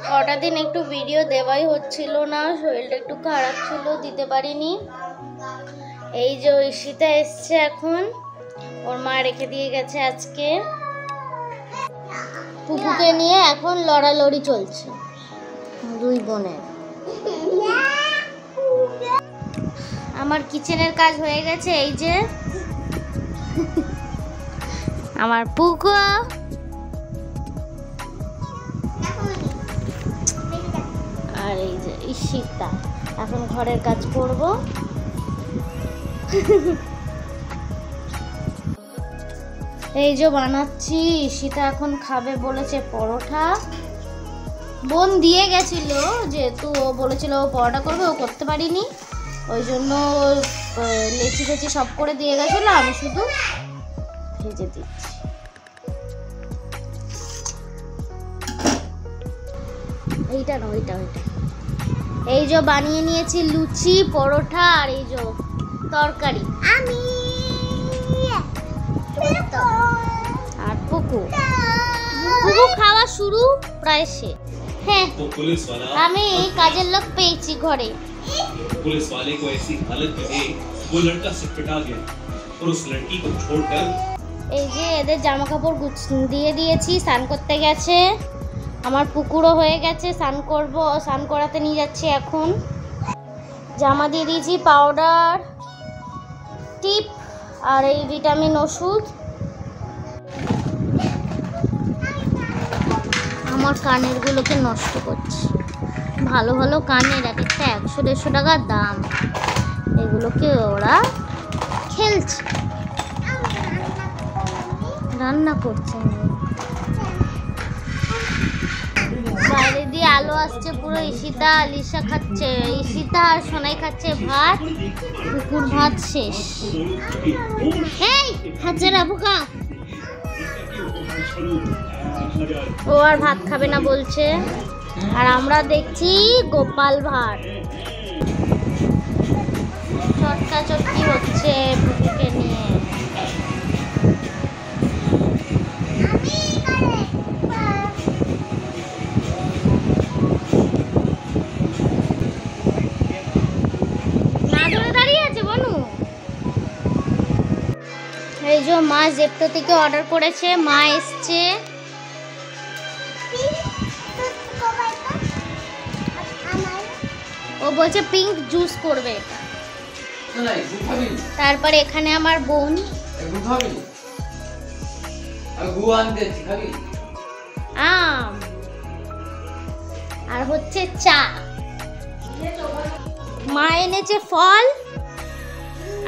কটা দিন একটু ভিডিও দেওয়াই হচ্ছিল না, শরীরটা একটু খারাপ ছিল, দিতে পারিনি। এই যে ঈশিতা এসছে এখন, ওর মা রেখে দিয়ে গেছে আজকে। পুপুকে নিয়ে এখন লড়ালড়ি চলছে দুই বোনের। আমার কিচেনের কাজ হয়ে গেছে। এই যে আমার পুকু, আর এই যে ঈশিতা এখন ঘরের কাজ করব। এই যে বানাচ্ছি, ঈশিতা এখন খাবে বলেছে পরোটা। বোন দিয়ে গেছিল, যেহেতু ও বলেছিল ও পরোটা করবে, ও করতে পারিনি, ওই জন্য লেচি ফেচি সব করে দিয়ে গেছিল, আমি শুধু ভেজে দিচ্ছি। এইটা না, ওইটা ওইটা। এই যে বানিয়ে নিয়েছি লুচি, পরোটা, আর এই যে তরকারি। আমি আর পুকু খাওয়া শুরু প্রায় শেষ। হ্যাঁ, আমি কাজের লোক পেয়েছি ঘরে। पुलिस वाले को ऐसी हालत में देख वो लड़का सिटपटा गया और उस लड़की को छोड़कर। এই যে এদের জামা কাপড় দিয়ে দিয়েছি, স্নান করতে গেছে। আমার পুকুরও হয়ে গেছে, স্নান করব, স্নান করাতে নিয়ে যাচ্ছি এখন। জামা দিয়ে দিয়েছি, পাউডার, টিপ আর এই ভিটামিন ওষুধ। আমার কানের গুলোকে নষ্ট করছে। ভালো ভালো কানের এক একটা 100-150 টাকা দাম, এগুলোকে ওরা খেলছে, রান্না করছে। বাইরে দিয়ে আলো আসছে পুরো। ঈশিতা আলিশা খাচ্ছে, ঈশিতা আর সোনাই খাচ্ছে ভাত। কুকুর ভাত শেষ। এই হাজারা বোকা, ও আর ভাত খাবে না বলছে। আর আমরা দেখছি গোপাল ভাঁড়, চটকা চটকি হচ্ছে পুকুরকে নিয়ে। না ধরে দাঁড়িয়ে আছে বনু। এই যে মা জেপ্টো থেকে অর্ডার করেছে, মা এসছে। ও বলছে পিঙ্ক জুস করবে। তারপরে এখানে আমার বোন আম আর হচ্ছে চা। মা এনেছে ফল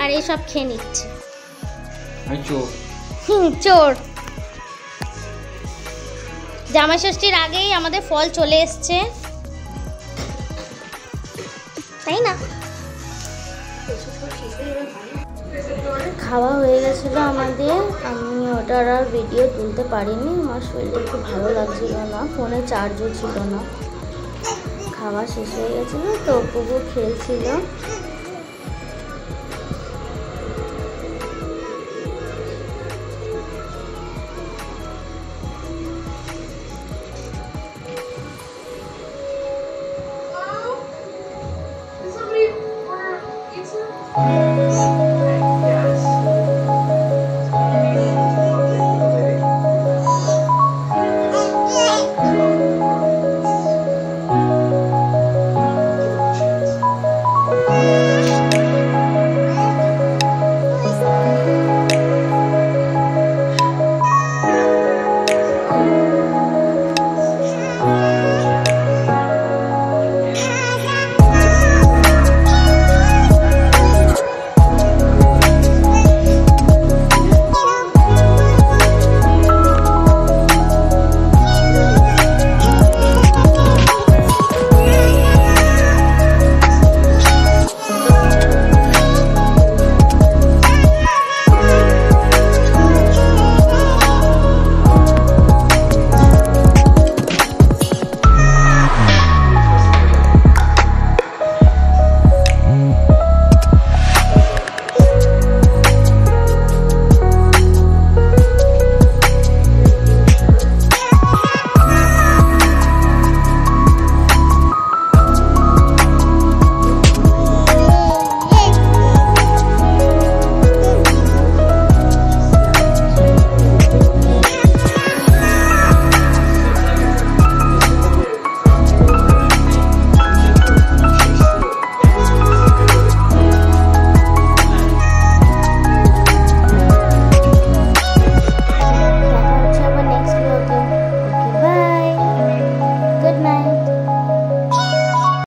আর এসব খেয়ে নিচ্ছে। চোর। জামাই ষষ্ঠীর আগেই আমাদের ফল চলে এসছে, তাই না? খাওয়া হয়ে গেছিলো আমাদের, আমি ওটার আর ভিডিও তুলতে পারিনি, আমার শরীরটা একটু ভালো লাগছিল না, ফোনে চার্জও ছিল না। খাওয়া শেষ হয়ে গেছিলো তো পুকু খেলছিল।